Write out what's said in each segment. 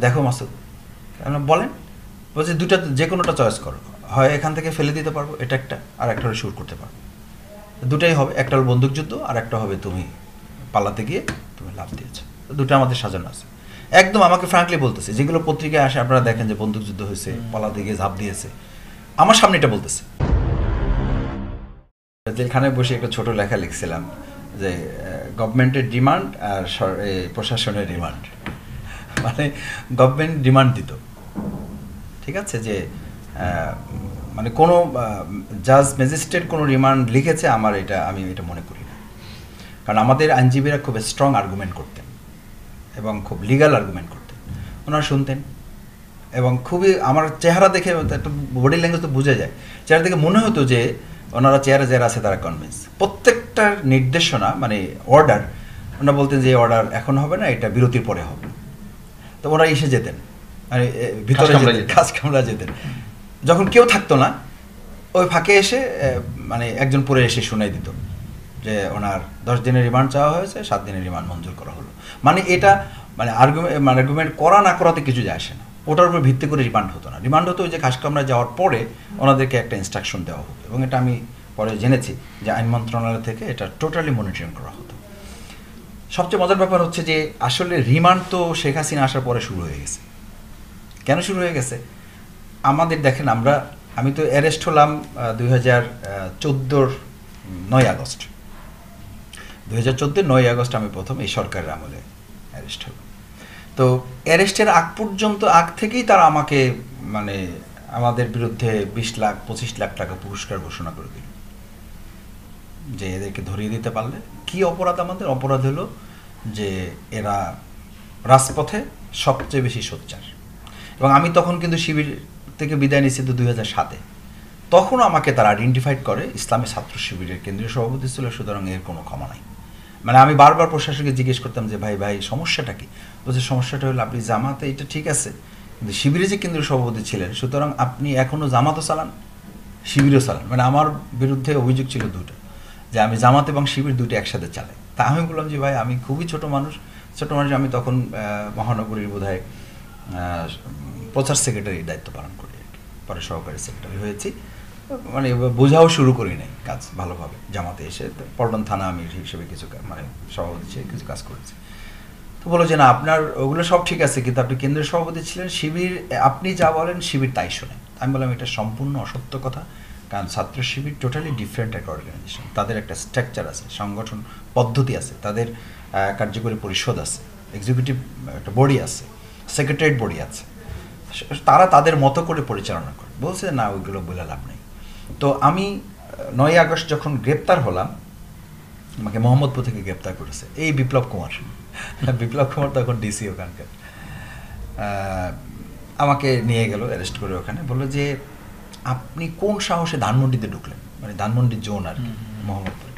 দেখো মাসুদ, বলেন। বলছে দুটা যে কোনোটা চয়েস করো, হয় এখান থেকে ফেলে দিতে পারবো এটা একটা, আর একটা হলে শুট করতে পারবো, দুটাই হবে, একটা হলো বন্দুকযুদ্ধ আর একটা হবে তুমি পালাতে গিয়ে তুমি লাভ দিয়েছো। দুটো আমাদের সাজানো আছে। একদম আমাকে ফ্র্যাঙ্কলি বলতেছে, যেগুলো পত্রিকায় আসে আপনারা দেখেন যে বন্দুকযুদ্ধ হয়েছে, পালাতে গিয়ে ঝাঁপ দিয়েছে, আমার সামনে এটা বলতেছে। যেখানে বসে একটা ছোট লেখা লিখছিলাম যে গভর্নমেন্টের ডিমান্ড আর প্রশাসনের ডিমান্ড, মানে গভর্নমেন্ট ডিমান্ড দিত, ঠিক আছে, যে মানে কোনো জাজ ম্যাজিস্ট্রেট কোনো রিমান্ড লিখেছে আমার, এটা আমি এটা মনে করি না। কারণ আমাদের আইনজীবীরা খুব স্ট্রং আর্গুমেন্ট করতেন এবং খুব লিগাল আর্গুমেন্ট করতেন, ওনারা শুনতেন। এবং খুবই আমার চেহারা দেখে একটা বডি ল্যাঙ্গুয়েজ তো বোঝা যায়, চেহারা দেখে মনে হতো যে ওনারা চেয়ারে যারা আছে তারা কনভিন্স। প্রত্যেকটার নির্দেশনা মানে অর্ডার, ওনারা বলতেন যে অর্ডার এখন হবে না, এটা বিরতির পরে হবে। তো ওরা এসে যেতেন, মানে ভিতরে কাজ কামড়া যেতেন, যখন কেউ থাকতো না ওই ফাঁকে এসে মানে একজন পরে এসে শুনাই দিত যে ওনার 10 দিনের রিমান্ড চাওয়া হয়েছে, 7 দিনের রিমান্ড মঞ্জুর করা হলো। মানে এটা মানে আর্গুমেন্ট করা না করাতে কিছু যায় আসে না, ওটার উপর ভিত্তি করে রিমান্ড হতো না। রিমান্ড হতো ওই যে খাসকামরা যাওয়ার পরে ওনাদেরকে একটা ইনস্ট্রাকশন দেওয়া হতো, এবং এটা আমি পরে জেনেছি যে আইন মন্ত্রণালয় থেকে এটা টোটালি মনিটরিং করা হতো। সবচেয়ে মজার ব্যাপার হচ্ছে যে আসলে রিমান্ড তো শেখ হাসিনা আসার পরে শুরু হয়ে গেছে। কেন শুরু হয়ে গেছে? আমাদের দেখেন, আমি তো অ্যারেস্ট হলাম 2014 9 আগস্ট। 2014 9 আগস্ট আমি প্রথম এই সরকারের আমলে অ্যারেস্ট হলাম। তো অ্যারেস্টের আগ থেকেই তারা আমাকে মানে আমাদের বিরুদ্ধে 20 লাখ 25 লাখ টাকা পুরস্কার ঘোষণা করে দিল, যে এদেরকে ধরিয়ে দিতে পারলে। কি অপরাধ? আমাদের অপরাধ হলো যে এরা রাজপথে সবচেয়ে বেশি সোচ্চার। এবং আমি তখন কিন্তু শিবির থেকে বিদায় নিয়েছি তো 2007-এ। তখন আমাকে তারা আইডেন্টিফাইড করে ইসলামী ছাত্র শিবিরের কেন্দ্রীয় সভাপতি ছিল, সুতরাং এর কোনো ক্ষমা নাই। মানে আমি বারবার প্রশাসনকে জিজ্ঞেস করতাম যে ভাই সমস্যাটা কি? বলছে সমস্যাটা হলো আপনি জামাতে এটা ঠিক আছে, কিন্তু শিবিরে যে কেন্দ্রীয় সভাপতি ছিলেন, সুতরাং আপনি এখনও জামাতও চালান শিবিরও চালান। মানে আমার বিরুদ্ধে অভিযোগ ছিল দুটো, যে আমি জামাত এবং শিবির দুটো একসাথে চালাই। তা আমি বললাম যে ভাই আমি খুবই ছোট মানুষ। আমি তখন মহানগরীর বোধহয় প্রচার সেক্রেটারির দায়িত্ব পালন করি আর কি, পরে সহকারী সেক্রেটারি হয়েছি। মানে বোঝাও শুরু করি নাই কাজ ভালোভাবে। জামাতে এসে পল্টন থানা আমি হিসেবে কিছু মানে সভাপতি ছিলেন, কিছু কাজ করেছি। তো বলো যে না আপনার ওগুলো সব ঠিক আছে, কিন্তু আপনি কেন্দ্রীয় সভাপতি ছিলেন, শিবির আপনি যা বলেন শিবির তাই শোনেন। আমি বললাম এটা সম্পূর্ণ অসত্য কথা, কারণ ছাত্র শিবির টোটালি ডিফারেন্ট একটা অর্গানাইজেশন। তাদের একটা স্ট্রাকচার আছে, সংগঠন পদ্ধতি আছে, তাদের কার্যকরী পরিষদ আছে, এক্সিকিউটিভ একটা বডি আছে, সেক্রেটারিয়েট বডি আছে, তারা তাদের মতো করে পরিচালনা করে। বলছে না ওইগুলো বলে লাভ নেই। তো আমি 9 আগস্ট যখন গ্রেপ্তার হলাম, আমাকে মোহাম্মদপুর থেকে গ্রেপ্তার করেছে এই বিপ্লব কুমার তখন ডিসি ওখানকার। আমাকে নিয়ে গেল অ্যারেস্ট করে ওখানে, বললো যে আপনি কোন সাহসে ধানমন্ডিতে ঢুকলেন, মানে ধানমন্ডির জোন আর কি মোহাম্মদপুরে,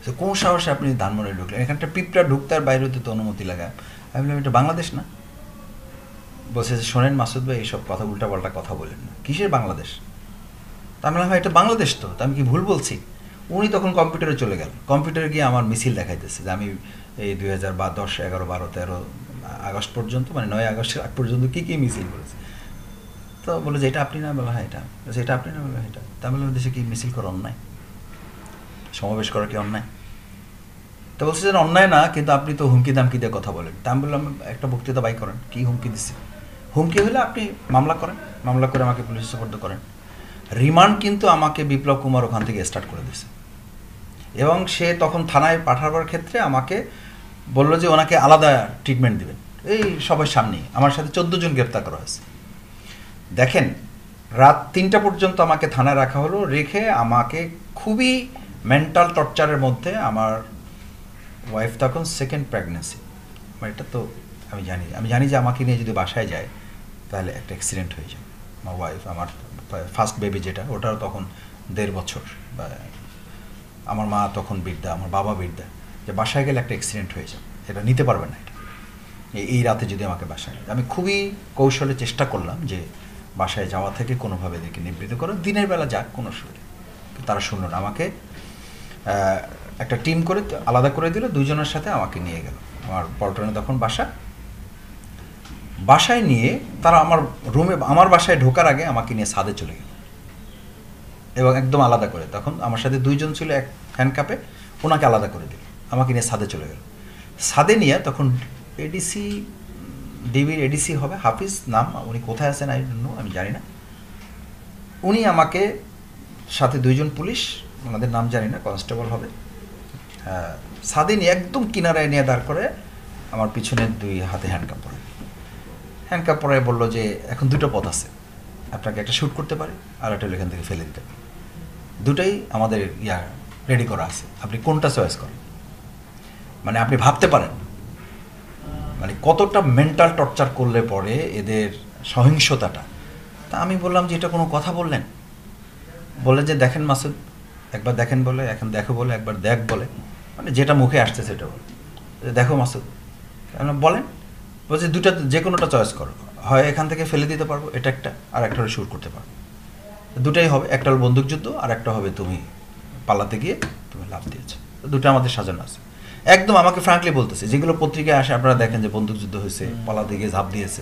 তো কোন সাহসে আপনি ধানমন্ডি ঢুকলেন, এখানটা পিঁপড়া ঢুকতে আর বাইরে হতে তো অনুমতি লাগায়। আমি বললাম এটা বাংলাদেশ না। বলছে যে শোনেন মাসুদ ভাই এইসব কথা উল্টাপাল্টা কথা বলেন না। কিসের বাংলাদেশ? তা আমি বললাম এটা বাংলাদেশ তো, তা আমি কি ভুল বলছি? উনি তখন কম্পিউটারে চলে গেল, কম্পিউটারে গিয়ে আমার মিছিল দেখাইতেছে যে আমি এই 2010, 11, 12, 13 আগস্ট পর্যন্ত, মানে 9 আগস্টের আগ পর্যন্ত কী কী মিছিল করেছে। তো বলে যে এটা আপনি না? বলা হ্যাঁ এটা। এটা আপনি না? বললাম এটা। তা বললাম দেশে কি মিছিল করা অন্যায়? সমাবেশ করা কি অন্যায়? তো বলছে যে অন্যায় না, কিন্তু আপনি তো হুমকি দামকি দিয়ে কথা বলেন। তা আমি বললাম একটা বক্তৃতা বাই করেন, কী হুমকি দিচ্ছে? হুমকি হলে আপনি মামলা করেন, মামলা করে আমাকে পুলিশ সুপর্দ করেন। রিমান্ড কিন্তু আমাকে বিপ্লব কুমার ওখান থেকে স্টার্ট করে দিয়েছে, এবং সে তখন থানায় পাঠাবার ক্ষেত্রে আমাকে বললো যে ওনাকে আলাদা ট্রিটমেন্ট দেবেন এই সবার সামনেই। আমার সাথে 14 জন গ্রেপ্তার করা হয়েছে। দেখেন রাত 3টা পর্যন্ত আমাকে থানায় রাখা হলো, রেখে আমাকে খুবই মেন্টাল টর্চারের মধ্যে, আমার ওয়াইফ তখন সেকেন্ড প্রেগনেন্সি, এটা তো আমি জানি যে আমাকে নিয়ে যদি বাসায় যায় তাহলে একটা অ্যাক্সিডেন্ট হয়ে যাবে। আমার ওয়াইফ, আমার ফার্স্ট বেবি যেটা, ওটাও তখন 1.5 বছর, বা আমার মা তখন বৃদ্ধা, আমার বাবা বৃদ্ধা, যে বাসায় গেলে একটা অ্যাক্সিডেন্ট হয়ে যাবে, এটা নিতে পারবে না এটা এই রাতে যদি আমাকে বাসায়। আমি খুবই কৌশলে চেষ্টা করলাম যে বাসায় যাওয়া থেকে কোনোভাবে এদেরকে নিবৃত্ত করো, দিনের বেলা যাক কোনো অসুবিধা। তারা শুনল না, আমাকে একটা টিম করে আলাদা করে দিল, 2 জনের সাথে আমাকে নিয়ে গেল। আমার পল্টনে তখন বাসা, বাসায় নিয়ে তারা আমার রুমে, আমার বাসায় ঢোকার আগে আমাকে নিয়ে ছাদে চলে গেল এবং একদম আলাদা করে, তখন আমার সাথে দুইজন ছিল, এক হ্যান্ডকাপে, ওনাকে আলাদা করে দিল, আমাকে নিয়ে ছাদে চলে গেল। ছাদে নিয়ে তখন এডিসি, ডিবির এডিসি হবে, হাফিজ নাম, উনি কোথায় আছেন আমি জানি না, উনি আমাকে সাথে দুইজন পুলিশ, ওনাদের নাম জানি না, কনস্টেবল হবে, ছাদে নিয়ে একদম কিনারায় নিয়ে দাঁড় করে আমার পিছনে দুই হাতে হ্যান্ডকাপ পরে, হ্যান্ডকাপ পরে বললো যে এখন দুটো পথ আছে, আপনাকে একটা শ্যুট করতে পারে আর একটা এখান থেকে ফেলে দিতে পারে, দুটাই আমাদের রেডি করা আছে, আপনি কোনটা চয়েস করেন। মানে আপনি ভাবতে পারেন মানে কতটা মেন্টাল টর্চার করলে পরে এদের সহিংসতাটা। তা আমি বললাম যে এটা কোনো কথা বললেন, বলে যে দেখেন মাসুদ, একবার দেখেন বলে, এখন দেখো বলে, একবার দেখ বলে, মানে যেটা মুখে আসছে সেটা বলে, দেখো মাসুদ বলেন, বলছে দুটা যে কোনোটা চয়েস করো, হয় এখান থেকে ফেলে দিতে পারবো, এটা একটা, আর একটা হলে শুট করতে পারবো, দুটাই হবে, একটা হলো বন্দুকযুদ্ধ আর একটা হবে তুমি পালাতে গিয়ে তুমি লাভ দিয়েছো, দুটো আমাদের সাজানো আছে। একদম আমাকে ফ্র্যাঙ্কলি বলতেছে, যেগুলো পত্রিকায় আসে আপনারা দেখেন যে বন্দুকযুদ্ধ হয়েছে, পালাতে গিয়ে ঝাঁপ দিয়েছে,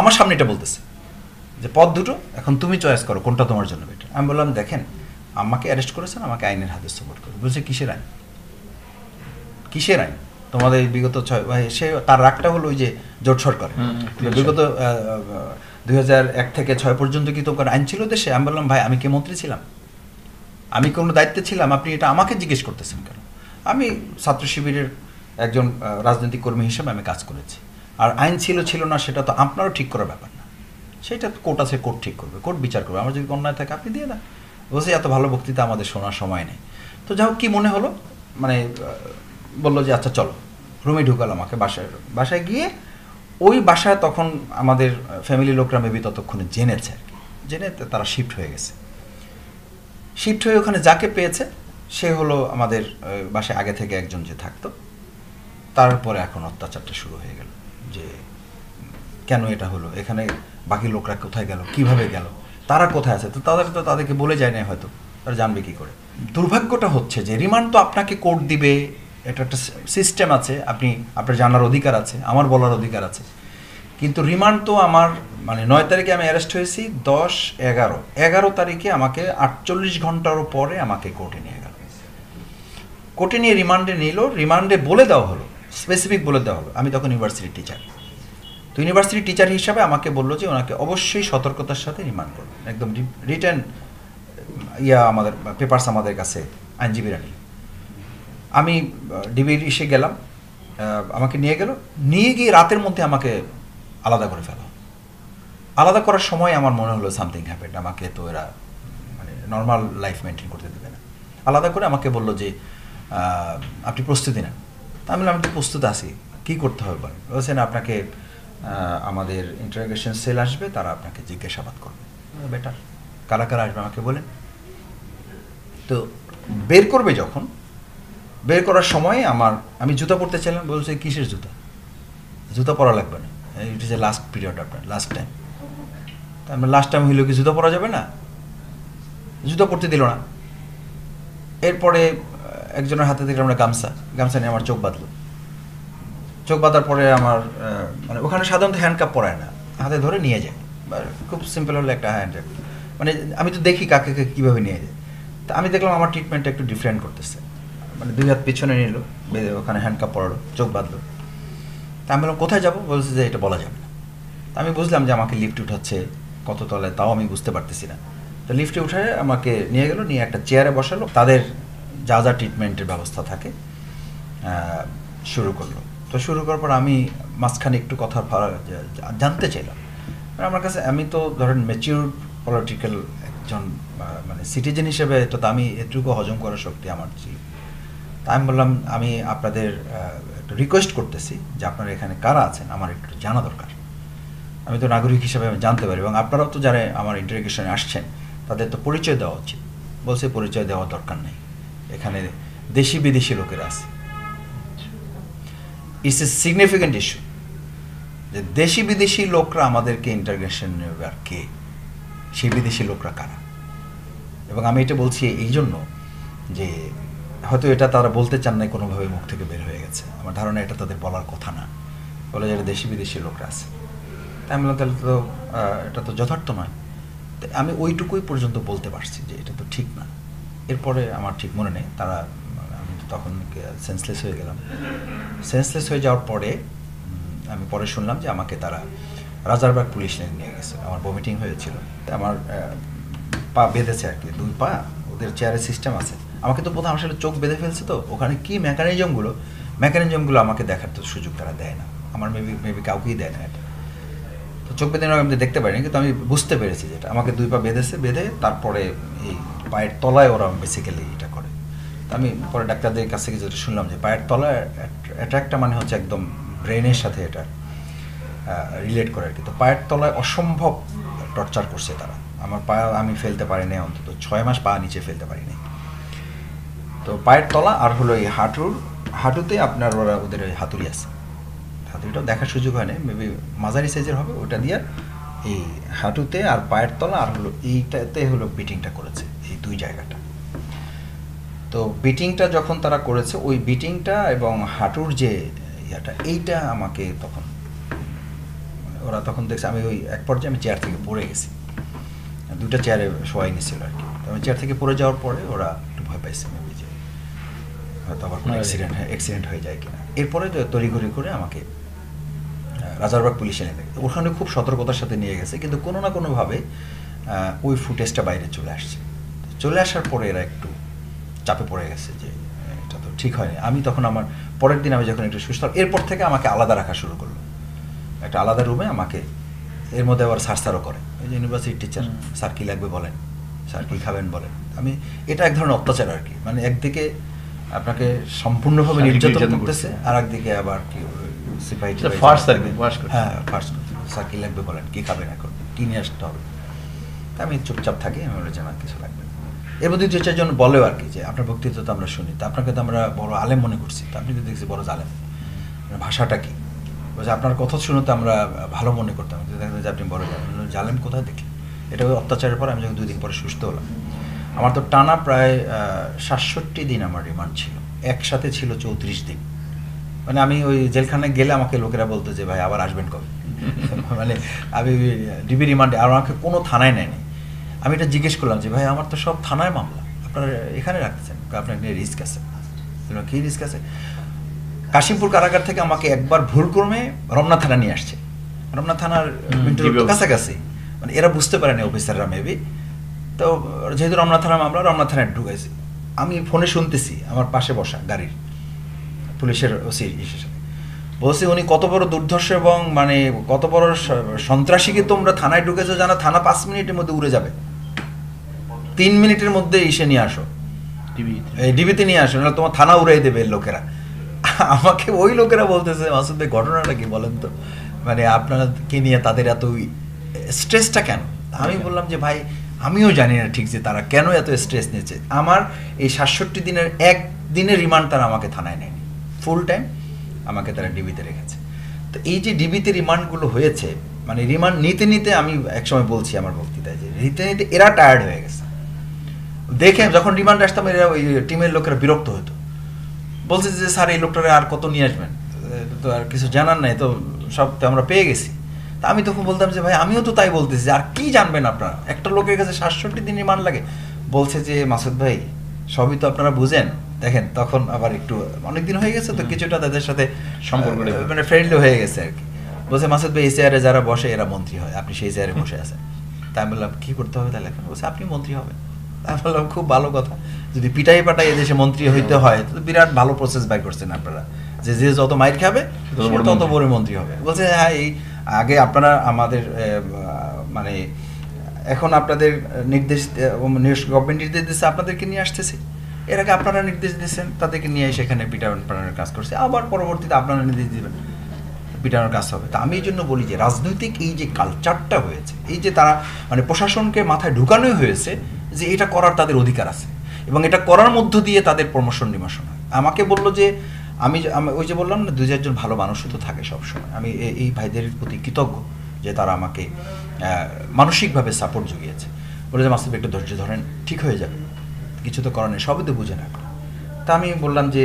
আমার সামনে এটা বলতেছে যে পথ দুটো, এখন তুমি চয়েস করো কোনটা তোমার জন্য বেটার। আমি বললাম দেখেন আমাকে অ্যারেস্ট করেছেন, আমাকে আইনের হাতে সাপোর্ট করে। বলছে কিসের আইন, কিসের আইন তোমাদের বিগত 6, সে তার রাগটা হলো ওই যে জোট সরকারে বিগত 2001 থেকে 6 পর্যন্ত কি তোমার আইন ছিল দেশে? আমি বললাম ভাই আমি কি মন্ত্রী ছিলাম, আমি কোনো দায়িত্বে ছিলাম, আপনি এটা আমাকে জিজ্ঞেস করতেছেন কেন? আমি ছাত্র শিবিরের একজন রাজনৈতিক কর্মী হিসেবে আমি কাজ করেছি, আর আইন ছিল না সেটা তো আপনারও ঠিক করার ব্যাপার না, সেটা কোর্ট আছে, কোর্ট ঠিক করবে, কোর্ট বিচার করবে, আমার যদি অন্যায় থাকে আপনি দিয়ে দেন। বলছে এত ভালো বক্তৃতা আমাদের শোনার সময় নেই। তো যাই হোক, কী মনে হলো, মানে বললো যে আচ্ছা চলো, রুমে ঢুকালো আমাকে, বাসায় গিয়ে ওই বাসায় তখন আমাদের ফ্যামিলি লোকরা মেবি ততক্ষণে জেনেছে আর কি, জেনে তারা শিফট হয়ে গেছে, শিফট হয়ে ওখানে যাকে পেয়েছে সে হলো আমাদের বাসায় আগে থেকে একজন যে থাকতো, তারপরে এখন অত্যাচারটা শুরু হয়ে গেল যে কেন এটা হলো, এখানে বাকি লোকরা কোথায় গেল, কিভাবে গেল, তারা কোথায় আছে, তো তাদেরকে বলে যায় না, হয়তো তারা জানবে কী করে। দুর্ভাগ্যটা হচ্ছে যে রিমান্ড তো আপনাকে কোর্ট দিবে, এটা একটা সিস্টেম আছে, আপনার জানার অধিকার আছে, আমার বলার অধিকার আছে, কিন্তু রিমান্ড তো আমার মানে 9 তারিখে আমি অ্যারেস্ট হয়েছি, 10-11 তারিখে আমাকে 48 ঘন্টারও পরে আমাকে কোর্টে নিয়ে গেল, কোর্টে নিয়ে রিমান্ডে নিল, রিমান্ডে বলে দেওয়া হলো, স্পেসিফিক বলে দেওয়া হলো, আমি তখন ইউনিভার্সিটির টিচার, তো ইউনিভার্সিটির টিচার হিসাবে আমাকে বললো যে ওনাকে অবশ্যই সতর্কতার সাথে রিমান্ড করবেন, একদম রিটার্ন আমাদের পেপারস আমাদের কাছে আইনজীবীরা নিল। আমি ডিবির এসে গেলাম, আমাকে নিয়ে গিয়ে রাতের মধ্যে আমাকে আলাদা করে ফেলা। আলাদা করার সময় আমার মনে হলো সামথিং হ্যাপেন্ড, আমাকে তো এরা মানে নর্মাল লাইফ মেনটেন করতে দেবে না। আলাদা করে আমাকে বললো যে আপনি প্রস্তুতি নেন। আমি বললাম আমি তো প্রস্তুত আছি, কী করতে হবে বলেন? বলছেন আপনাকে আমাদের ইন্টারোগেশন সেল আসবে, তারা আপনাকে জিজ্ঞাসাবাদ করবে। বেটার, কারা কারা আসবে আমাকে বলেন। তো বের করবে, যখন বের করার সময় আমি জুতা পরতে চাইলাম, বলছে কিসের জুতা পরা লাগবে না, it is a last period, আপনার লাস্ট টাইম। তা আমরা লাস্ট টাইম হইলেও কি জুতা পরা যাবে না? জুতা পরতে দিল না। এরপরে একজনের হাতে থেকে আমরা গামছা নিয়ে আমার চোখ বাঁধলো। চোখ বাঁধার পরে আমার মানে ওখানে সাধারণত হ্যান্ডকাপ পরায় না, হাতে ধরে নিয়ে যায়, খুব সিম্পল হলো একটা হ্যান্ড, মানে আমি তো দেখি কাকে কীভাবে নিয়ে যায়। তা আমি দেখলাম আমার ট্রিটমেন্টটা একটু ডিফারেন্ট করতেছে, মানে 2 হাত পিছনে নিল, ওখানে হ্যান্ডকাপ পরালো, চোখ বাঁধলো। তা আমি বললাম কোথায় যাবো? বলছে যে এটা বলা যাবে না। তা আমি বুঝলাম যে আমাকে লিফটে উঠাচ্ছে, কত তলায় তাও আমি বুঝতে পারতেছি না। তো লিফটে উঠে আমাকে নিয়ে গেল, নিয়ে একটা চেয়ারে বসালো, তাদের যা যা ট্রিটমেন্টের ব্যবস্থা থাকে শুরু করলো। তো শুরু করার পর আমি মাঝখানে একটু কথা জানতে চাইলাম, আমার কাছে, আমি তো ধরেন ম্যাচিউর পলিটিক্যাল একজন মানে সিটিজেন হিসেবে তো আমি এটুকু হজম করার শক্তি আমার ছিল। তা আমি বললাম আমি আপনাদের একটু রিকোয়েস্ট করতেছি যে আপনারা এখানে কারা আছেন আমার একটু জানা দরকার, আমি তো নাগরিক হিসেবে আমি জানতে পারি, এবং আপনারাও তো যারা আমার ইন্টারোগেশনে আসছেন তাদের তো পরিচয় দেওয়া উচিত। বলছে পরিচয় দেওয়ার দরকার নেই, এখানে দেশি বিদেশি লোকেরা আছে। ইটস এ সিগনিফিক্যান্ট ইস্যু যে দেশি বিদেশি লোকরা আমাদেরকে ইন্টারোগেশন নেবে, আর কে সেই বিদেশি লোকরা কারা? এবং আমি এটা বলছি এই জন্য যে হয়তো এটা তারা বলতে চান না, কোনোভাবে মুখ থেকে বের হয়ে গেছে, আমার ধারণা এটা তাদের বলার কথা না, বলে যারা দেশি বিদেশি লোকরা আছে। আমি বললাম তাহলে তো এটা তো যথার্থ নয়। আমি ওইটুকুই পর্যন্ত বলতে পারছি যে এটা তো ঠিক না। এরপরে আমার ঠিক মনে নেই, তারা আমি তখন সেন্সলেস হয়ে গেলাম। সেন্সলেস হয়ে যাওয়ার পরে আমি পরে শুনলাম যে আমাকে তারা রাজারবাগ পুলিশ লাইনে নিয়ে গেছে। আমার ভমিটিং হয়েছিল, আমার পা বেঁধেছে আর কি, 2 পা, ওদের চেয়ারের সিস্টেম আছে। আমাকে তো প্রথম আসলে চোখ বেঁধে ফেলছে, তো ওখানে কী মেকানিজমগুলো আমাকে দেখার তো সুযোগ তারা দেয় না, আমার মেবি কাউকেই দেয় না এটা। তো চোখ বেঁধে আমি দেখতে পারিনি, কিন্তু আমি বুঝতে পেরেছি যেটা আমাকে 2 পা বেঁধে তারপরে এই পায়ের তলায় ওরা বেসিক্যালি এটা করে। তো আমি পরে ডাক্তারদের কাছ থেকে যেটা শুনলাম যে পায়ের তলায় অ্যাট্রাক্টটা মানে হচ্ছে একদম ব্রেনের সাথে এটা রিলেট করে আর কি। তো পায়ের তলায় অসম্ভব টর্চার করছে তারা। আমার পা আমি ফেলতে পারিনি, অন্তত 6 মাস পা নিচে ফেলতে পারিনি। তো পায়ের তলা আর হলো এই হাঁটুতে আপনার ওদের ওই হাতুড়ি আছে, হাতুড়িটাও দেখার সুযোগ হয়নি, মেবি মাঝারি সাইজের হবে, ওটা দিয়ে এই হাঁটুতে আর পায়ের তলা আর হলো এইটাতে হলো বিটিংটা করেছে, এই 2 জায়গাটা। তো বিটিংটা যখন তারা করেছে, ওই বিটিংটা এবং হাঁটুর যে ইয়াটা, এইটা আমাকে তখন ওরা তখন দেখছে আমি ওই এক পর্যায়ে আমি চেয়ার থেকে পড়ে গেছি, 2টা চেয়ারে শোয়াই নিয়েছিল আর কি। আমি চেয়ার থেকে পড়ে যাওয়ার পরে ওরা একটু ভয় পাইছে মেবি যে হয়তো আবার কোনো অ্যাক্সিডেন্ট হয়ে যায় কিনা। এরপরে তড়িঘড়ি করে আমাকে রাজারবাগ পুলিশ এনে দেয়। ওখানে খুব সতর্কতার সাথে নিয়ে গেছে, কিন্তু কোনো না কোনোভাবে ওই ফুটেজটা বাইরে চলে আসার পরে এরা একটু চাপে পড়ে গেছে যে এটা তো ঠিক হয়নি। আমি তখন আমার পরের দিন আমি যখন একটু সুস্থ, এরপর থেকে আমাকে আলাদা রাখা শুরু করলো, একটা আলাদা রুমে আমাকে। এর মধ্যে আবার স্যারও করে, এই যে ইউনিভার্সিটির টিচার, স্যার কী লাগবে বলেন, স্যার কী খাবেন বলেন। আমি এটা এক ধরনের অত্যাচার আর কি, মানে একদিকে আপনাকে সম্পূর্ণভাবে নির্যাতন করতেছে, আর একদিকে আবার কি সিপাহি হ্যাঁ ফার্স্ট স্যার কী লাগবে বলেন, কী খাবেন, এখন কী নিয়ে আসতে হবে। আমি চুপচাপ থাকি, আমি বলে যে আমার কিছু লাগবে না। এর মধ্যে 2-4 জন বলেও আর কি যে আপনার বক্তৃতা তো আমরা শুনি, তো আপনাকে তো আমরা বড় আলেম মনে করছি, তো আপনি তো দেখছি বড় জালেম, ভাষাটা কী বলছে, আপনার কথা শুনে তো আমরা ভালো মনে করতাম, দেখা যায় যে আপনি বড় জালেম কোথায় দেখলেন। এটা ওই অত্যাচারের পর আমি যখন 2 দিন পরে সুস্থ হলাম, আমার তো টানা প্রায় 67 দিন আমার রিমান্ড ছিল, একসাথে ছিল 34 দিন। মানে আমি ওই জেলখানায় গেলে আমাকে লোকেরা বলতো যে ভাই আবার আসবেন কবে, মানে আমি ডিবি রিমান্ডে, আর আমাকে কোনো থানায় নেয়নি। আমি এটা জিজ্ঞেস করলাম যে ভাই আমার তো সব থানায় মামলা, আপনারা এখানে রাখতেছেন, আপনার রিস্ক আছে। কী রিস্ক আছে? কাশিমপুর কারাগার থেকে আমাকে একবার ভুলক্রমে রমনা থানা নিয়ে আসছে, রমনা থানার কাছাকাছি, মানে এরা বুঝতে পারেনি অফিসাররা মেবি। তো যেহেতু রমনা থানার মামলা, রমনা থানায় ঢুকেছি। আমি ফোনে শুনতেছি আমার পাশে বসা গাড়ির পুলিশের ওসি সাথে বলছি, উনি কত বড় দুর্ধর্ষ এবং মানে কত বড় সন্ত্রাসীকে তোমরা থানায় ঢুকেছো জানা, থানা 5 মিনিটের মধ্যে উড়ে যাবে, 3 মিনিটের মধ্যে এসে নিয়ে আসো, ডিবিতে নিয়ে আসো, নাহলে তোমার থানা উড়াই দেবে লোকেরা। আমাকে ওই লোকেরা বলতেছে মাসুদ ভাই ঘটনাটা কি বলেন তো, মানে আপনাকে নিয়ে তাদের এত স্ট্রেসটা কেন? আমি বললাম যে ভাই আমিও জানি না ঠিক যে তারা কেন এত স্ট্রেস নিয়েছে। আমার এই 67 দিনের 1 দিনের রিমান্ড তারা আমাকে থানায় নেয়নি, ফুল টাইম আমাকে তারা ডিবিতে রেখেছে। তো এই যে ডিবিতে রিমান্ডগুলো হয়েছে, মানে রিমান্ড নিতে নিতে আমি একসময় বলছি আমার বক্তৃতায় যে নিতে নিতে এরা টায়ার্ড হয়ে গেছে। দেখে যখন রিমান্ড আসতাম এরা ওই টিমের লোকেরা বিরক্ত হতো, বলছে যে স্যার এই লোকটারে আর কত নিয়ে আসবেন, তো আর কিছু জানার নাই, তো সব তো আমরা পেয়ে গেছি। তা আমি তখন বলতাম যে ভাই আমিও তো তাই বলতেছি, আর কি জানবেন আপনারা, একটা লোকের কাছে 67 দিন রিমান্ড লাগে। বলছে যে মাসুদ ভাই সবই তো আপনারা বুঝেন, দেখেন তখন আবার একটু অনেকদিন হয়ে গেছে তো কিছুটা তাদের সাথে সম্পর্ক মানে ফ্রেন্ডলি হয়ে গেছে আর কি। বলছে মাসুদ ভাই এই চেয়ারে যারা বসে এরা মন্ত্রী হয়, আপনি সেই চেয়ারে বসে আছেন। তাই আমি বললাম কী করতে হবে তাহলে এখন? বলছে আপনি মন্ত্রী হবেন। আমি বললাম খুব ভালো কথা, যদি পিটাই পাটাই এদেশে মন্ত্রী হইতে হয় তো বিরাট ভালো প্রসেস বাই করছেন আপনারা, যে যে যত মাইর খাবে তত বড় মন্ত্রী হবে। বলছে হ্যাঁ এই আগে আপনারা আমাদের মানে এখন আপনাদের নির্দেশ গভর্নমেন্ট নির্দেশ দিচ্ছে আপনাদেরকে নিয়ে আসতেছে, এর আগে আপনারা নির্দেশ দিয়েছেন তাদেরকে নিয়ে সেখানে পিটানোর কাজ করছে, আবার পরবর্তীতে আপনারা নির্দেশ দিবেন পিটানোর কাজ হবে। তা আমি এই জন্য বলি যে রাজনৈতিক এই যে কালচারটা হয়েছে, এই যে তারা মানে প্রশাসনকে মাথায় ঢুকানোই হয়েছে যে এটা করার তাদের অধিকার আছে এবং এটা করার মধ্য দিয়ে তাদের প্রমোশন ডিমোশন হয়। আমাকে বললো যে আমি ওই যে বললাম না 2-4 জন ভালো মানুষও তো থাকে সবসময়, আমি এই ভাইদের প্রতি কৃতজ্ঞ যে তারা আমাকে মানসিকভাবে সাপোর্ট জুগিয়েছে। বলে যে মাসুদ একটু ধৈর্য ধরেন, ঠিক হয়ে যাবে, কিছু তো করার নেই, সবই তো বুঝে না। তা আমি বললাম যে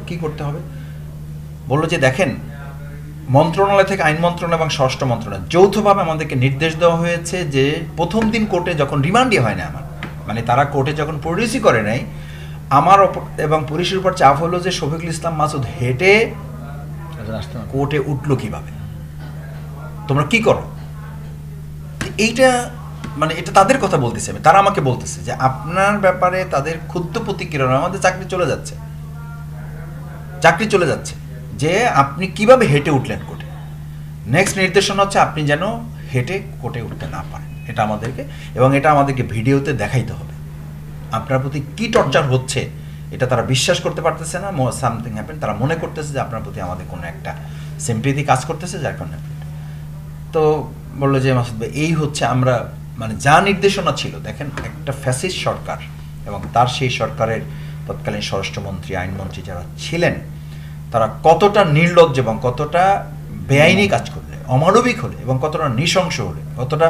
কী করতে হবে? বললো যে দেখেন মন্ত্রণালয় থেকে আইন মন্ত্রণালয় এবং স্বরাষ্ট্র মন্ত্রণালয় যৌথভাবে আমাদেরকে নির্দেশ দেওয়া হয়েছে যে প্রথম দিন কোর্টে যখন রিমান্ডই হয় না আমার, মানে তারা কোর্টে যখন প্রডিউসই করে নাই, আমার এবং পুলিশের উপর চাপ হলো যে শফিকুল ইসলাম মাসুদ হেঁটে কোর্টে উঠলো কিভাবে, তোমরা কি করো। এইটা মানে এটা তাদের কথা বলতেছে, তারা আমাকে বলতেছে যে আপনার ব্যাপারে তাদের ক্ষুদ্র প্রতিক্রিয়া, আমাদের চাকরি চলে যাচ্ছে যে আপনি কিভাবে হেঁটে উঠলেন কোর্টে। নেক্সট নির্দেশনা হচ্ছে আপনি যেন হেঁটে কোর্টে উঠতে না পারেন, এটা আমাদেরকে, এবং এটা আমাদেরকে ভিডিওতে দেখাইতে হবে। আপনার প্রতি কি টর্চার হচ্ছে এটা তারা বিশ্বাস করতে পারতেছে না, সামথিং হ্যাপেন, তারা মনে করতেছে যে আপনার প্রতি আমাদের কোনো একটা সিম্পেথি কাজ করতেছে, যার কারণে। তো বললো যে মাসুদ ভাই এই হচ্ছে আমরা মানে যা নির্দেশনা ছিল, দেখেন একটা ফ্যাসিস্ট সরকার এবং তার সেই সরকারের তৎকালীন স্বরাষ্ট্রমন্ত্রী আইনমন্ত্রী যারা ছিলেন তারা কতটা নির্লজ্জ এবং কতটা বেআইনি কাজ করলে, অমানবিক হলে এবং কতটা নৃশংস হলে, কতটা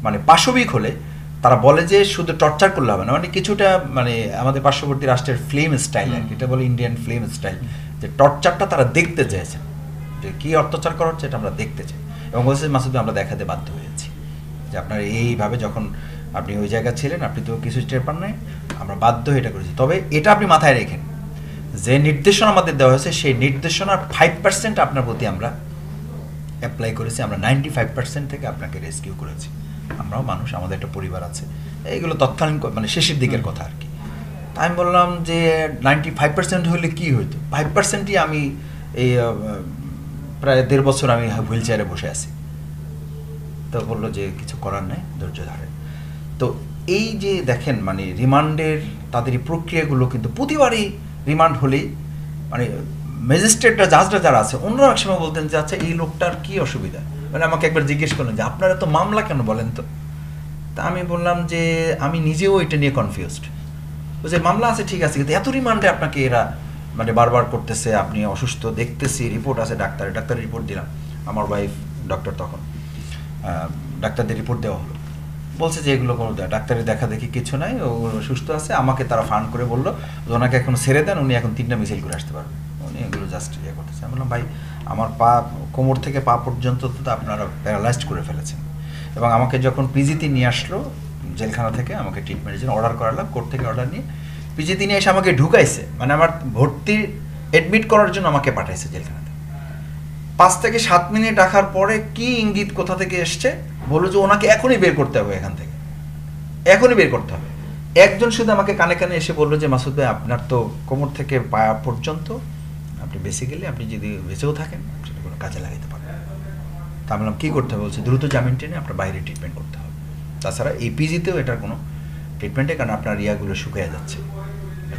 মানে পাশবিক হলে তারা বলে যে শুধু টর্চার করলে হবে না, মানে কিছুটা মানে আমাদের পার্শ্ববর্তী রাষ্ট্রের ফিল্ম স্টাইল আর কি, এটা বলে ইন্ডিয়ান ফিল্ম স্টাইল, যে টর্চারটা তারা দেখতে চেয়েছেন, যে কী অত্যাচার করা হচ্ছে এটা আমরা দেখতে চাই। এবং বলছে মাসুদ আমরা দেখাতে বাধ্য হয়েছি যে আপনার এইভাবে যখন আপনি ওই জায়গা ছিলেন আপনি তো কিছু টের পান নাই, আমরা বাধ্য এটা করেছি। তবে এটা আপনি মাথায় রেখেন যে নির্দেশনা আমাদের দেওয়া হয়েছে সেই নির্দেশনার 5% আপনার প্রতি আমরা অ্যাপ্লাই করেছি, আমরা 95% থেকে আপনাকে রেস্কিউ করেছি। আমরাও মানুষ, আমাদের একটা পরিবার আছে, এইগুলো তৎকালীন মানে শেষের দিকের কথা আর কি। তাই আমি বললাম যে 95% হলে কি হইতো, 5%ই আমি এই প্রায় 1.5 বছর আমি হুইল চেয়ারে বসে আছি। তো বললো যে কিছু করার নেই, ধৈর্য ধরে। তো এই যে দেখেন মানে রিমান্ডের তাদের এই প্রক্রিয়াগুলো কিন্তু প্রতিবারই রিমান্ড হলেই মানে ম্যাজিস্ট্রেটরা জাজরা যারা আছে অন্যরা এক সময় বলতেন যে আচ্ছা এই লোকটার কী অসুবিধা, মানে আমাকে একবার জিজ্ঞেস করলেন যে আপনারা তো মামলা কেন বলেন তো। তা আমি বললাম যে আমি নিজেও এটা নিয়ে কনফিউজড, যে মামলা আছে ঠিক আছে কিন্তু এত রিমান্ডে আপনাকে এরা মানে বারবার করতেছে, আপনি অসুস্থ দেখতেছি, রিপোর্ট আছে ডাক্তারের রিপোর্ট দিলাম, আমার ওয়াইফ ডক্টর, তখন ডাক্তারদের রিপোর্ট দেওয়া হলো, বলছে যে এগুলো কোনো ডাক্তারের দেখা দেখি কিছু নাই, ও সুস্থ আছে। আমাকে তারা ফান্ড করে বললো যে ওনাকে এখন ছেড়ে দেন, উনি এখন 3টা মিছিল করে আসতে পারবেন, উনি এগুলো জাস্ট ইয়ে করতেছে। আমি বললাম ভাই আমার পা কোমর থেকে পা পর্যন্ত তো আপনারা প্যারালাইজড করে ফেলেছেন, এবং আমাকে যখন পিজিতে নিয়ে আসলো জেলখানা থেকে, আমাকে ট্রিটমেন্টের জন্য অর্ডার করালাম, কোর্ট থেকে অর্ডার নিয়ে পিজিতে নিয়ে এসে আমাকে ঢুকাইছে, মানে আমার ভর্তি অ্যাডমিট করার জন্য আমাকে পাঠাইছে জেলখানাতে। 5 থেকে 7 মিনিট রাখার পরে কি ইঙ্গিত কোথা থেকে এসছে, বললো যে ওনাকে এখনই বের করতে হবে, এখান থেকে এখনই বের করতে হবে। একজন শুধু আমাকে কানে কানে এসে বললো যে মাসুদ ভাই আপনার তো কোমর থেকে পায়া পর্যন্ত, আপনি বেসিক্যালি আপনি যদি বেঁচেও থাকেন সেটা কোনো কাজে লাগাতে পারেন। তা আমি বললাম কী করতে হবে, বলছে দ্রুত জামিন টেনে আপনার বাইরে ট্রিটমেন্ট করতে হবে, তাছাড়া এই পিজিতেও এটার কোনো ট্রিটমেন্টে, কারণ আপনার ইয়াগুলো শুকিয়ে যাচ্ছে,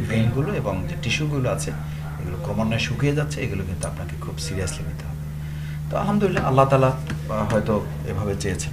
ভেইনগুলো এবং যে টিস্যুগুলো আছে এগুলো ক্রমান্বয়ে শুকিয়ে যাচ্ছে, এগুলো কিন্তু আপনাকে খুব সিরিয়াসলি নিতে হবে। তো আলহামদুলিল্লাহ আল্লাহ তাআলা হয়তো এভাবে চেয়েছেন।